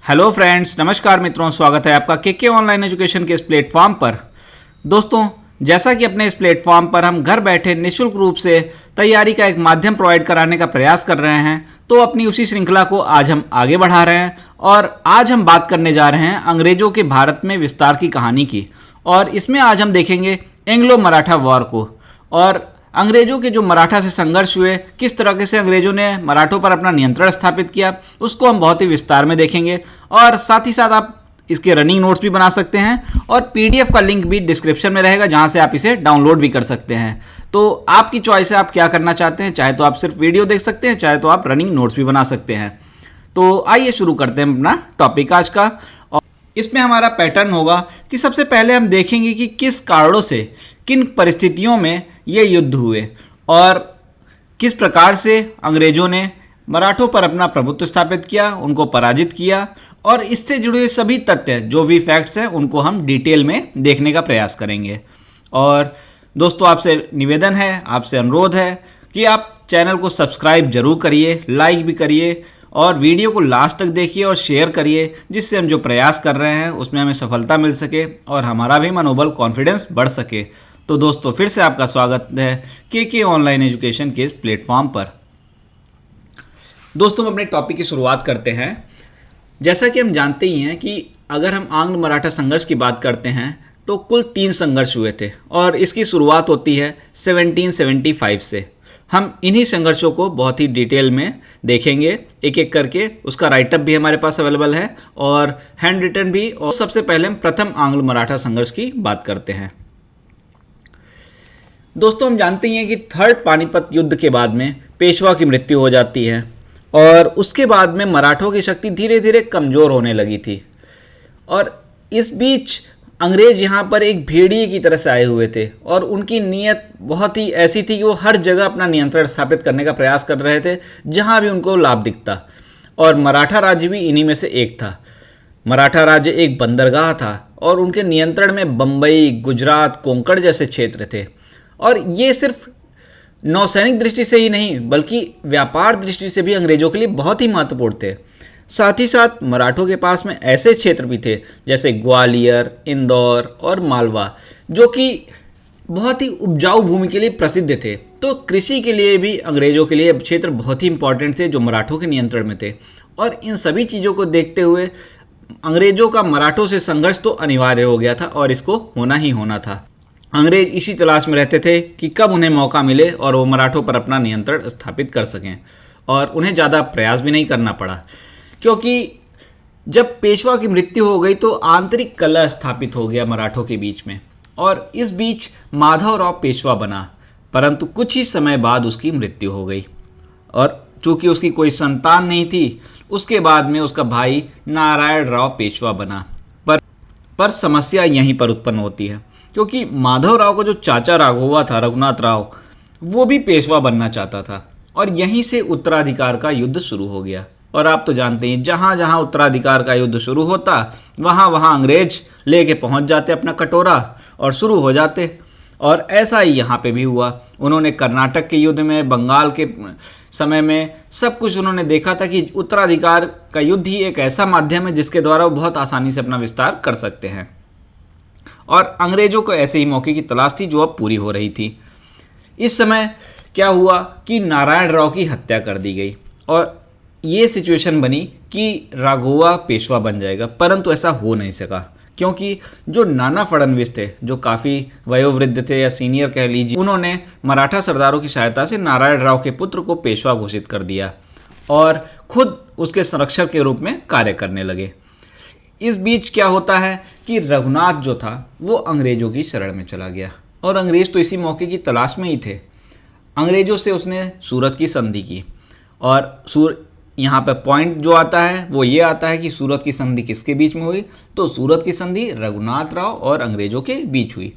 Hello friends, नमस्कार मित्रों, स्वागत है आपका के ऑनलाइन एजुकेशन के इस प्लेटफॉर्म पर। दोस्तों, जैसा कि अपने इस प्लेटफॉर्म पर हम घर बैठे निःशुल्क रूप से तैयारी का एक माध्यम प्रोवाइड कराने का प्रयास कर रहे हैं, तो अपनी उसी श्रृंखला को आज हम आगे बढ़ा रहे हैं और आज हम बात करने जा रहे हैं अंग्रेजों के भारत में विस्तार की कहानी की। और इसमें आज हम देखेंगे एंग्लो मराठा वॉर को और अंग्रेजों के जो मराठा से संघर्ष हुए, किस तरह से अंग्रेजों ने मराठों पर अपना नियंत्रण स्थापित किया, उसको हम बहुत ही विस्तार में देखेंगे। और साथ ही साथ आप इसके रनिंग नोट्स भी बना सकते हैं और पीडीएफ का लिंक भी डिस्क्रिप्शन में रहेगा, जहां से आप इसे डाउनलोड भी कर सकते हैं। तो आपकी चॉइस है, आप क्या करना चाहते हैं। चाहे तो आप सिर्फ वीडियो देख सकते हैं, चाहे तो आप रनिंग नोट्स भी बना सकते हैं। तो आइए शुरू करते हैं अपना टॉपिक आज का। और इसमें हमारा पैटर्न होगा कि सबसे पहले हम देखेंगे कि किस कारणों से, किन परिस्थितियों में ये युद्ध हुए और किस प्रकार से अंग्रेजों ने मराठों पर अपना प्रभुत्व स्थापित किया, उनको पराजित किया। और इससे जुड़े सभी तथ्य, जो भी फैक्ट्स हैं, उनको हम डिटेल में देखने का प्रयास करेंगे। और दोस्तों, आपसे निवेदन है, आपसे अनुरोध है कि आप चैनल को सब्सक्राइब जरूर करिए, लाइक भी करिए और वीडियो को लास्ट तक देखिए और शेयर करिए, जिससे हम जो प्रयास कर रहे हैं उसमें हमें सफलता मिल सके और हमारा भी मनोबल, कॉन्फिडेंस बढ़ सके। तो दोस्तों, फिर से आपका स्वागत है के ऑनलाइन एजुकेशन के इस प्लेटफॉर्म पर। दोस्तों, हम अपने टॉपिक की शुरुआत करते हैं। जैसा कि हम जानते ही हैं कि अगर हम आंग्ल मराठा संघर्ष की बात करते हैं तो कुल 3 संघर्ष हुए थे और इसकी शुरुआत होती है 1775 से। हम इन्हीं संघर्षों को बहुत ही डिटेल में देखेंगे एक एक करके। उसका राइटअप भी हमारे पास अवेलेबल है और हैंड रिटन भी। और सबसे पहले हम प्रथम आंग्ल मराठा संघर्ष की बात करते हैं। दोस्तों, हम जानते ही हैं कि थर्ड पानीपत युद्ध के बाद में पेशवा की मृत्यु हो जाती है और उसके बाद में मराठों की शक्ति धीरे धीरे कमज़ोर होने लगी थी। और इस बीच अंग्रेज यहाँ पर एक भेड़िए की तरह से आए हुए थे और उनकी नीयत बहुत ही ऐसी थी कि वो हर जगह अपना नियंत्रण स्थापित करने का प्रयास कर रहे थे, जहाँ भी उनको लाभ दिखता। और मराठा राज्य भी इन्हीं में से एक था। मराठा राज्य एक बंदरगाह था और उनके नियंत्रण में बम्बई, गुजरात, कोंकण जैसे क्षेत्र थे। और ये सिर्फ नौसैनिक दृष्टि से ही नहीं, बल्कि व्यापार दृष्टि से भी अंग्रेजों के लिए बहुत ही महत्वपूर्ण थे। साथ ही साथ मराठों के पास में ऐसे क्षेत्र भी थे जैसे ग्वालियर, इंदौर और मालवा, जो कि बहुत ही उपजाऊ भूमि के लिए प्रसिद्ध थे। तो कृषि के लिए भी अंग्रेजों के लिए क्षेत्र बहुत ही इंपॉर्टेंट थे, जो मराठों के नियंत्रण में थे। और इन सभी चीज़ों को देखते हुए अंग्रेजों का मराठों से संघर्ष तो अनिवार्य हो गया था और इसको होना ही होना था। अंग्रेज इसी तलाश में रहते थे कि कब उन्हें मौका मिले और वो मराठों पर अपना नियंत्रण स्थापित कर सकें। और उन्हें ज़्यादा प्रयास भी नहीं करना पड़ा, क्योंकि जब पेशवा की मृत्यु हो गई तो आंतरिक कलह स्थापित हो गया मराठों के बीच में। और इस बीच माधवराव पेशवा बना, परंतु कुछ ही समय बाद उसकी मृत्यु हो गई। और चूँकि उसकी कोई संतान नहीं थी, उसके बाद में उसका भाई नारायण राव पेशवा बना। पर समस्या यहीं पर उत्पन्न होती है, क्योंकि माधवराव को जो चाचा राघोवा था, रघुनाथ राव, वो भी पेशवा बनना चाहता था। और यहीं से उत्तराधिकार का युद्ध शुरू हो गया। और आप तो जानते हैं, जहाँ जहाँ उत्तराधिकार का युद्ध शुरू होता, वहाँ वहाँ अंग्रेज लेके पहुँच जाते अपना कटोरा और शुरू हो जाते। और ऐसा ही यहाँ पे भी हुआ। उन्होंने कर्नाटक के युद्ध में, बंगाल के समय में सब कुछ उन्होंने देखा था कि उत्तराधिकार का युद्ध ही एक ऐसा माध्यम है जिसके द्वारा वो बहुत आसानी से अपना विस्तार कर सकते हैं। और अंग्रेजों को ऐसे ही मौके की तलाश थी, जो अब पूरी हो रही थी। इस समय क्या हुआ कि नारायण राव की हत्या कर दी गई और ये सिचुएशन बनी कि राघोवा पेशवा बन जाएगा। परंतु ऐसा हो नहीं सका, क्योंकि जो नाना फडणवीस थे, जो काफ़ी वयोवृद्ध थे या सीनियर कह लीजिए, उन्होंने मराठा सरदारों की सहायता से नारायण राव के पुत्र को पेशवा घोषित कर दिया और खुद उसके संरक्षक के रूप में कार्य करने लगे। इस बीच क्या होता है कि रघुनाथ जो था वो अंग्रेजों की शरण में चला गया और अंग्रेज तो इसी मौके की तलाश में ही थे। अंग्रेजों से उसने सूरत की संधि की। और यहाँ पर पॉइंट जो आता है वो ये आता है कि सूरत की संधि किसके बीच में हुई, तो सूरत की संधि रघुनाथ राव और अंग्रेजों के बीच हुई।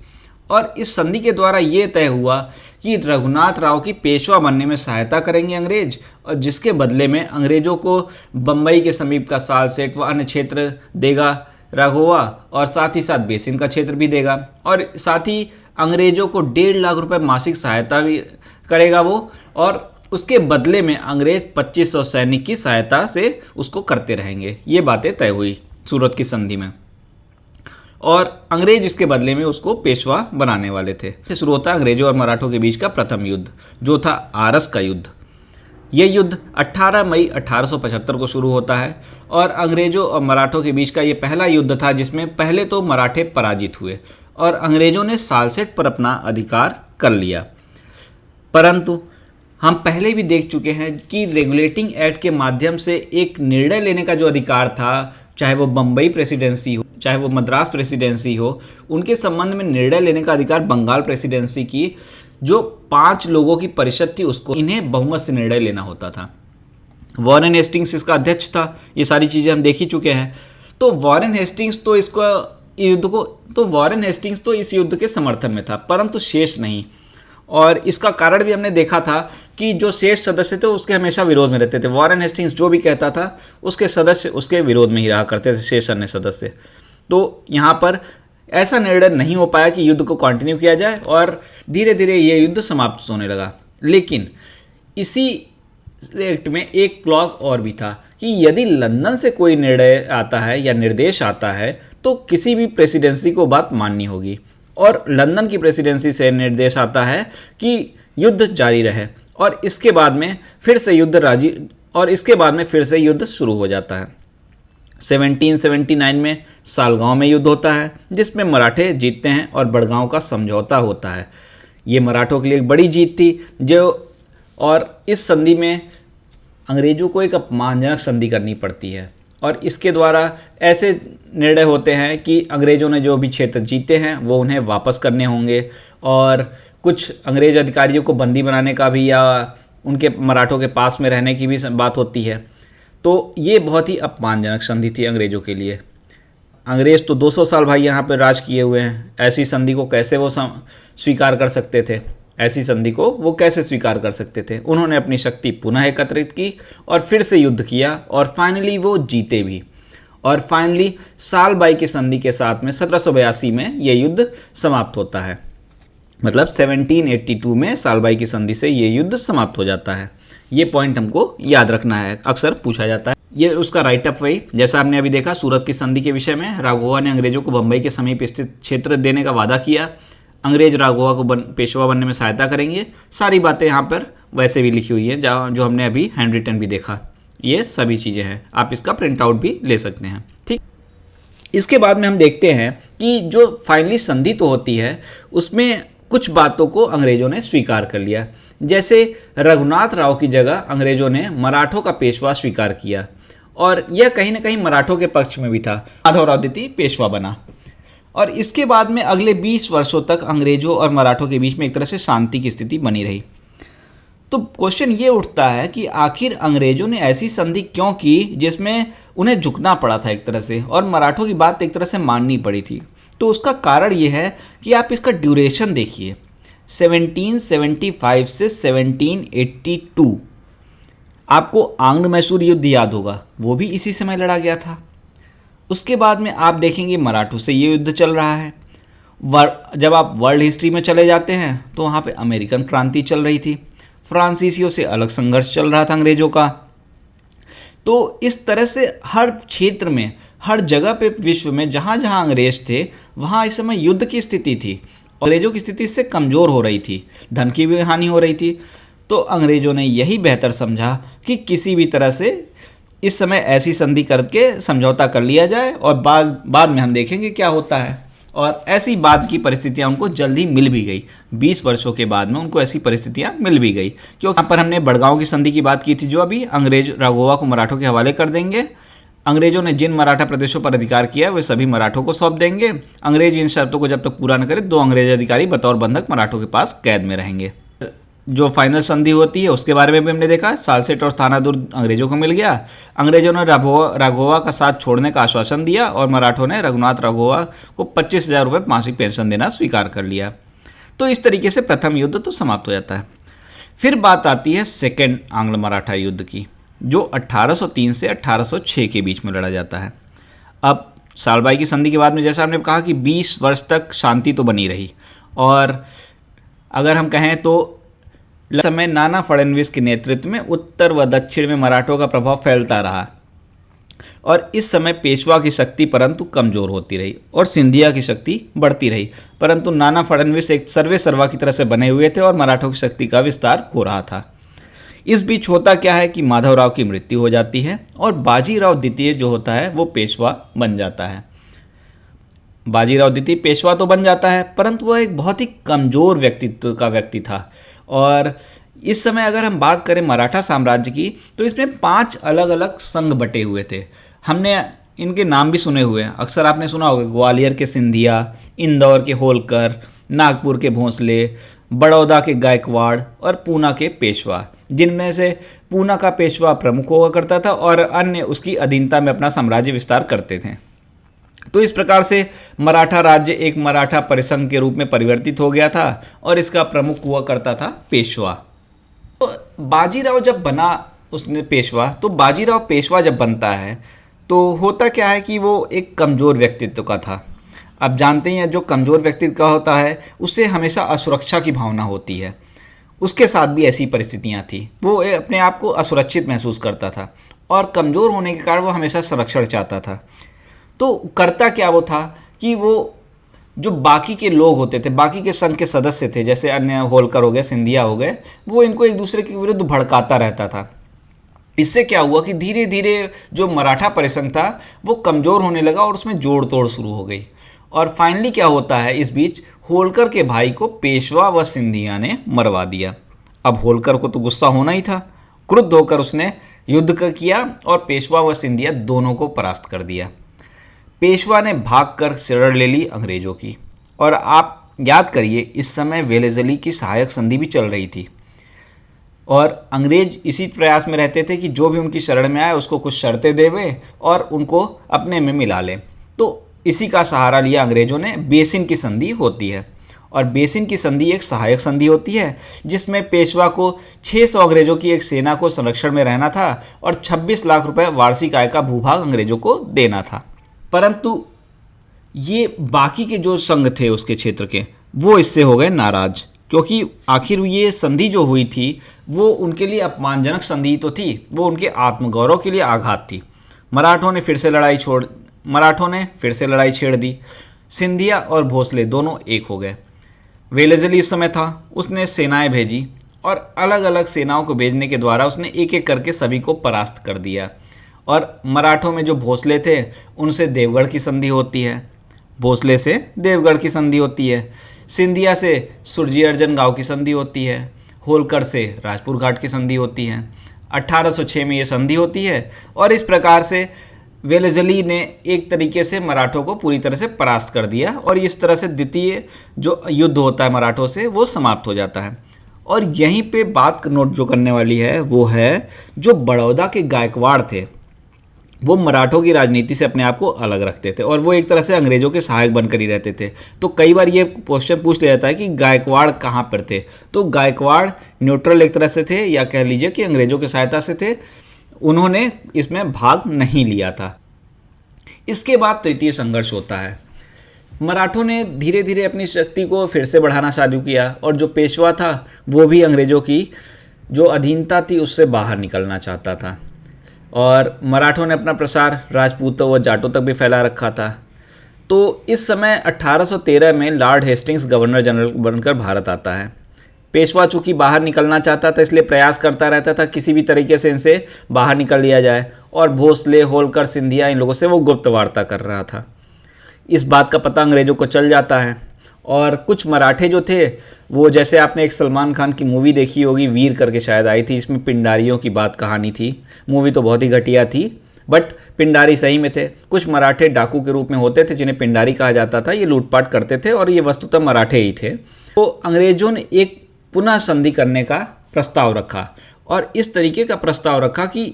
और इस संधि के द्वारा ये तय हुआ कि रघुनाथ राव की पेशवा बनने में सहायता करेंगे अंग्रेज, और जिसके बदले में अंग्रेजों को बम्बई के समीप का सालसेट व अन्य क्षेत्र देगा राघोवा, और साथ ही साथ बेसिन का क्षेत्र भी देगा। और साथ ही अंग्रेजों को 1.5 लाख रुपए मासिक सहायता भी करेगा वो, और उसके बदले में अंग्रेज 2500 सैनिक की सहायता से उसको करते रहेंगे। ये बातें तय हुई सूरत की संधि में, और अंग्रेज इसके बदले में उसको पेशवा बनाने वाले थे। शुरू होता है अंग्रेजों और मराठों के बीच का प्रथम युद्ध, जो था आरस का युद्ध। ये युद्ध 18 मई 1875 को शुरू होता है और अंग्रेजों और मराठों के बीच का ये पहला युद्ध था जिसमें पहले तो मराठे पराजित हुए और अंग्रेजों ने सालसेट पर अपना अधिकार कर लिया। परंतु हम पहले भी देख चुके हैं कि रेगुलेटिंग एक्ट के माध्यम से एक निर्णय लेने का जो अधिकार था, चाहे वो बम्बई प्रेसिडेंसी हो, चाहे वो मद्रास प्रेसिडेंसी हो, उनके संबंध में निर्णय लेने का अधिकार बंगाल प्रेसिडेंसी की जो 5 लोगों की परिषद थी उसको, इन्हें बहुमत से निर्णय लेना होता था। वॉरेन हेस्टिंग्स इसका अध्यक्ष था। ये सारी चीज़ें हम देख ही चुके हैं। तो वॉरेन हेस्टिंग्स तो इस युद्ध के समर्थन में था, परंतु शेष नहीं। और इसका कारण भी हमने देखा था कि जो शेष सदस्य थे उसके हमेशा विरोध में रहते थे। वॉरेन हेस्टिंग्स जो भी कहता था उसके सदस्य उसके विरोध में ही रहा करते थे, शेष अन्य सदस्य। तो यहाँ पर ऐसा निर्णय नहीं हो पाया कि युद्ध को कंटिन्यू किया जाए और धीरे धीरे ये युद्ध समाप्त होने लगा। लेकिन इसी एक्ट में एक क्लॉज और भी था कि यदि लंदन से कोई निर्णय आता है या निर्देश आता है तो किसी भी प्रेसिडेंसी को बात माननी होगी, और लंदन की प्रेसिडेंसी से निर्देश आता है कि युद्ध जारी रहे और इसके बाद में फिर से युद्ध शुरू हो जाता है। 1779 में सालगांव में युद्ध होता है जिसमें मराठे जीतते हैं और बड़गांव का समझौता होता है। ये मराठों के लिए एक बड़ी जीत थी और इस संधि में अंग्रेजों को एक अपमानजनक संधि करनी पड़ती है और इसके द्वारा ऐसे निर्णय होते हैं कि अंग्रेज़ों ने जो भी क्षेत्र जीते हैं वो उन्हें वापस करने होंगे और कुछ अंग्रेज़ अधिकारियों को बंदी बनाने का भी या उनके मराठों के पास में रहने की भी बात होती है। तो ये बहुत ही अपमानजनक संधि थी अंग्रेज़ों के लिए। अंग्रेज़ तो 200 साल भाई यहाँ पर राज किए हुए हैं, ऐसी संधि को कैसे वो स्वीकार कर सकते थे? ऐसी संधि को वो कैसे स्वीकार कर सकते थे? उन्होंने अपनी शक्ति पुनः एकत्रित की और फिर से युद्ध किया और फाइनली वो जीते भी। और फाइनली सालबाई की संधि के साथ में 1782 में ये युद्ध समाप्त होता है। मतलब 1782 में सालबाई की संधि से ये युद्ध समाप्त हो जाता है। ये पॉइंट हमको याद रखना है, अक्सर पूछा जाता है। ये उसका राइट अप वही जैसा हमने अभी देखा सूरत की संधि के विषय में। राघोवा ने अंग्रेजों को बम्बई के समीप स्थित क्षेत्र देने का वादा किया। अंग्रेज राघोवा को पेशवा बनने में सहायता करेंगे। सारी बातें यहाँ पर वैसे भी लिखी हुई हैं जो हमने अभी हैंड रिटन भी देखा। ये सभी चीज़ें हैं, आप इसका प्रिंट आउट भी ले सकते हैं। ठीक, इसके बाद में हम देखते हैं कि जो फाइनली संधि तो होती है उसमें कुछ बातों को अंग्रेजों ने स्वीकार कर लिया। जैसे रघुनाथ राव की जगह अंग्रेजों ने मराठों का पेशवा स्वीकार किया और यह कहीं ना कहीं मराठों के पक्ष में भी था। माधवराव द्वितीय पेशवा बना और इसके बाद में अगले 20 वर्षों तक अंग्रेजों और मराठों के बीच में एक तरह से शांति की स्थिति बनी रही। तो क्वेश्चन ये उठता है कि आखिर अंग्रेजों ने ऐसी संधि क्यों की जिसमें उन्हें झुकना पड़ा था एक तरह से और मराठों की बात एक तरह से माननी पड़ी थी? तो उसका कारण ये है कि आप इसका ड्यूरेशन देखिए, 1775 से 1782। आपको आंग्ल मैसूर युद्ध याद होगा, वो भी इसी समय लड़ा गया था। उसके बाद में आप देखेंगे मराठों से ये युद्ध चल रहा है। जब आप वर्ल्ड हिस्ट्री में चले जाते हैं तो वहाँ पे अमेरिकन क्रांति चल रही थी, फ्रांसीसियों से अलग संघर्ष चल रहा था अंग्रेजों का। तो इस तरह से हर क्षेत्र में, हर जगह पे विश्व में जहाँ जहाँ अंग्रेज थे वहाँ इस समय युद्ध की स्थिति थी। अंग्रेजों की स्थिति इससे कमज़ोर हो रही थी, धन की भी हानि हो रही थी। तो अंग्रेजों ने यही बेहतर समझा कि किसी भी तरह से इस समय ऐसी संधि करके समझौता कर लिया जाए और बाद में हम देखेंगे क्या होता है। और ऐसी बाद की परिस्थितियां उनको जल्दी मिल भी गई। 20 वर्षों के बाद में उनको ऐसी परिस्थितियां मिल भी गई, क्योंकि यहाँ पर हमने बड़गांव की संधि की बात की थी जो अभी अंग्रेज राघोवा को मराठों के हवाले कर देंगे। अंग्रेजों ने जिन मराठा प्रदेशों पर अधिकार किया वे सभी मराठों को सौंप देंगे। अंग्रेज इन शर्तों को जब तक पूरा न करे 2 अंग्रेज अधिकारी बतौर बंधक मराठों के पास कैद में रहेंगे। जो फाइनल संधि होती है उसके बारे में भी हमने देखा। सालसेट और स्थानादुर्ग अंग्रेजों को मिल गया। अंग्रेजों ने राघोवा का साथ छोड़ने का आश्वासन दिया और मराठों ने रघुनाथ राघोवा को 25,000 रुपये मासिक पेंशन देना स्वीकार कर लिया। तो इस तरीके से प्रथम युद्ध तो समाप्त हो जाता है। फिर बात आती है सेकेंड आंग्ल मराठा युद्ध की, जो 1803 से 1806 के बीच में लड़ा जाता है। अब सालबाई की संधि के बाद में जैसा हमने कहा कि 20 वर्ष तक शांति तो बनी रही और अगर हम कहें तो समय नाना फडणवीस के नेतृत्व में उत्तर व दक्षिण में मराठों का प्रभाव फैलता रहा और इस समय पेशवा की शक्ति परंतु कमज़ोर होती रही और सिंधिया की शक्ति बढ़ती रही, परंतु नाना फडणवीस एक सर्वे सर्वा की तरह से बने हुए थे और मराठों की शक्ति का विस्तार हो रहा था। इस बीच होता क्या है कि माधवराव की मृत्यु हो जाती है और बाजीराव द्वितीय जो होता है वो पेशवा बन जाता है। बाजीराव द्वितीय पेशवा तो बन जाता है, परंतु वह एक बहुत ही कमज़ोर व्यक्तित्व का व्यक्ति था। और इस समय अगर हम बात करें मराठा साम्राज्य की, तो इसमें 5 अलग अलग संघ बटे हुए थे। हमने इनके नाम भी सुने हुए हैं, अक्सर आपने सुना होगा, ग्वालियर के सिंधिया, इंदौर के होलकर, नागपुर के भोंसले, बड़ौदा के गायकवाड़ और पूना के पेशवा, जिनमें से पूना का पेशवा प्रमुख हुआ करता था और अन्य उसकी अधीनता में अपना साम्राज्य विस्तार करते थे। तो इस प्रकार से मराठा राज्य एक मराठा परिसंघ के रूप में परिवर्तित हो गया था और इसका प्रमुख हुआ करता था पेशवा। तो बाजीराव जब बना उसने पेशवा, तो बाजीराव पेशवा जब बनता है तो होता क्या है कि वो एक कमज़ोर व्यक्तित्व का था। अब जानते हैं जो कमज़ोर व्यक्तित्व का होता है उससे हमेशा असुरक्षा की भावना होती है। उसके साथ भी ऐसी परिस्थितियां थी, वो अपने आप को असुरक्षित महसूस करता था और कमज़ोर होने के कारण वो हमेशा संरक्षण चाहता था। तो करता क्या वो था कि वो जो बाकी के लोग होते थे, बाकी के संघ के सदस्य थे, जैसे अन्य होलकर हो गए, सिंधिया हो गए, वो इनको एक दूसरे के विरुद्ध भड़काता रहता था। इससे क्या हुआ कि धीरे धीरे जो मराठा परिसंघ था वो कमज़ोर होने लगा और उसमें जोड़ तोड़ शुरू हो गई। और फाइनली क्या होता है, इस बीच होलकर के भाई को पेशवा व सिंधिया ने मरवा दिया। अब होलकर को तो गुस्सा होना ही था, क्रुद्ध होकर उसने युद्ध किया और पेशवा व सिंधिया दोनों को परास्त कर दिया। पेशवा ने भागकर शरण ले ली अंग्रेज़ों की। और आप याद करिए, इस समय वेलेज़ली की सहायक संधि भी चल रही थी और अंग्रेज इसी प्रयास में रहते थे कि जो भी उनकी शरण में आए उसको कुछ शर्तें देवे और उनको अपने में मिला लें। तो इसी का सहारा लिया अंग्रेज़ों ने। बेसिन की संधि होती है और बेसिन की संधि एक सहायक संधि होती है जिसमें पेशवा को 600 अंग्रेज़ों की एक सेना को संरक्षण में रहना था और 26 लाख रुपए वार्षिक आय का भूभाग अंग्रेज़ों को देना था। परंतु ये बाकी के जो संघ थे उसके क्षेत्र के, वो इससे हो गए नाराज, क्योंकि आखिर ये संधि जो हुई थी वो उनके लिए अपमानजनक संधि तो थी, वो उनके आत्मगौरव के लिए आघात थी। मराठों ने फिर से लड़ाई छेड़ दी। सिंधिया और भोसले दोनों एक हो गए। वेलेज़ली इस समय था, उसने सेनाएं भेजी और अलग अलग सेनाओं को भेजने के द्वारा उसने एक एक करके सभी को परास्त कर दिया। और मराठों में जो भोसले थे उनसे देवगढ़ की संधि होती है, भोसले से देवगढ़ की संधि होती है, सिंधिया से सुरजी अर्जन गांव की संधि होती है, होलकर से राजपुर घाट की संधि होती है। 1806 में ये संधि होती है और इस प्रकार से वेलेज़ली ने एक तरीके से मराठों को पूरी तरह से परास्त कर दिया और इस तरह से द्वितीय जो युद्ध होता है मराठों से वो समाप्त हो जाता है। और यहीं पे बात नोट जो करने वाली है वो है, जो बड़ौदा के गायकवाड़ थे वो मराठों की राजनीति से अपने आप को अलग रखते थे और वो एक तरह से अंग्रेज़ों के सहायक बनकर ही रहते थे। तो कई बार ये क्वेश्चन पूछ लिया जाता है कि गायकवाड़ कहाँ पर थे, तो गायकवाड़ न्यूट्रल एक तरह से थे, या कह लीजिए कि अंग्रेज़ों की सहायता से थे, उन्होंने इसमें भाग नहीं लिया था। इसके बाद तृतीय संघर्ष होता है। मराठों ने धीरे धीरे अपनी शक्ति को फिर से बढ़ाना चालू किया और जो पेशवा था वो भी अंग्रेज़ों की जो अधीनता थी उससे बाहर निकलना चाहता था और मराठों ने अपना प्रसार राजपूतों व जाटों तक भी फैला रखा था। तो इस समय 1813 में लॉर्ड हेस्टिंग्स गवर्नर जनरल बनकर भारत आता है। पेशवा चूँकि बाहर निकलना चाहता था इसलिए प्रयास करता रहता था किसी भी तरीके से इनसे बाहर निकल लिया जाए और भोसले, होलकर, सिंधिया, इन लोगों से वो गुप्त वार्ता कर रहा था। इस बात का पता अंग्रेज़ों को चल जाता है और कुछ मराठे जो थे वो, जैसे आपने एक सलमान खान की मूवी देखी होगी, वीर करके शायद आई थी, इसमें पिंडारियों की बात कहानी थी। मूवी तो बहुत ही घटिया थी बट पिंडारी सही में थे। कुछ मराठे डाकू के रूप में होते थे जिन्हें पिंडारी कहा जाता था। ये लूटपाट करते थे और ये वस्तुतः मराठे ही थे। तो अंग्रेज़ों ने एक पुनः संधि करने का प्रस्ताव रखा और इस तरीके का प्रस्ताव रखा कि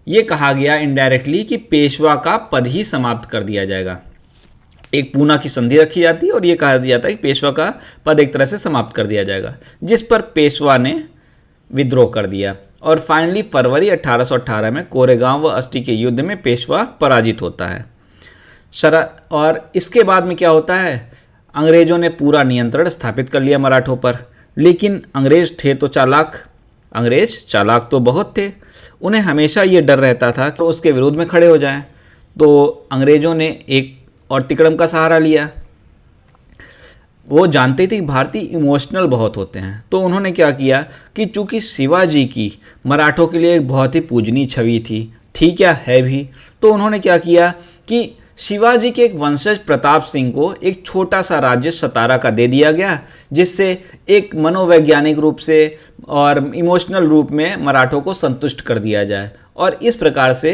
ये कहा गया इनडायरेक्टली कि पेशवा का पद ही समाप्त कर दिया जाएगा। एक पूना की संधि रखी जाती और ये कहा जाता है कि पेशवा का पद एक तरह से समाप्त कर दिया जाएगा, जिस पर पेशवा ने विद्रोह कर दिया और फाइनली फरवरी 1818 में कोरेगांव व अस्टी के युद्ध में पेशवा पराजित होता है। और इसके बाद में क्या होता है, अंग्रेज़ों ने पूरा नियंत्रण स्थापित कर लिया मराठों पर। लेकिन अंग्रेज थे तो चालाक, अंग्रेज चालाक तो बहुत थे। उन्हें हमेशा ये डर रहता था कि उसके विरोध में खड़े हो जाएं। तो अंग्रेज़ों ने एक और तिकड़म का सहारा लिया। वो जानते थे कि भारतीय इमोशनल बहुत होते हैं, तो उन्होंने क्या किया कि चूंकि शिवाजी की मराठों के लिए एक बहुत ही पूजनीय छवि थी, ठीक है भी, तो उन्होंने क्या किया कि शिवाजी के एक वंशज प्रताप सिंह को एक छोटा सा राज्य सतारा का दे दिया गया, जिससे एक मनोवैज्ञानिक रूप से और इमोशनल रूप में मराठों को संतुष्ट कर दिया जाए, और इस प्रकार से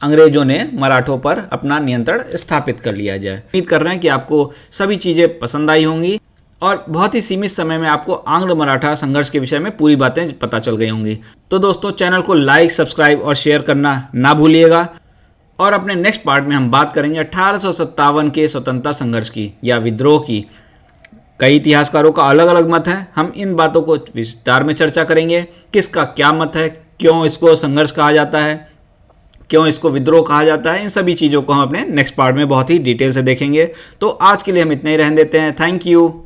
अंग्रेज़ों ने मराठों पर अपना नियंत्रण स्थापित कर लिया जाए। उम्मीद कर रहे हैं कि आपको सभी चीज़ें पसंद आई होंगी और बहुत ही सीमित समय में आपको आंग्ल मराठा संघर्ष के विषय में पूरी बातें पता चल गई होंगी। तो दोस्तों, चैनल को लाइक, सब्सक्राइब और शेयर करना ना भूलिएगा। और अपने नेक्स्ट पार्ट में हम बात करेंगे 1857 के स्वतंत्रता संघर्ष की या विद्रोह की। कई इतिहासकारों का अलग अलग मत है, हम इन बातों को विस्तार में चर्चा करेंगे, किसका क्या मत है, क्यों इसको संघर्ष कहा जाता है, क्यों इसको विद्रोह कहा जाता है। इन सभी चीज़ों को हम अपने नेक्स्ट पार्ट में बहुत ही डिटेल से देखेंगे। तो आज के लिए हम इतना ही रहने देते हैं। Thank you.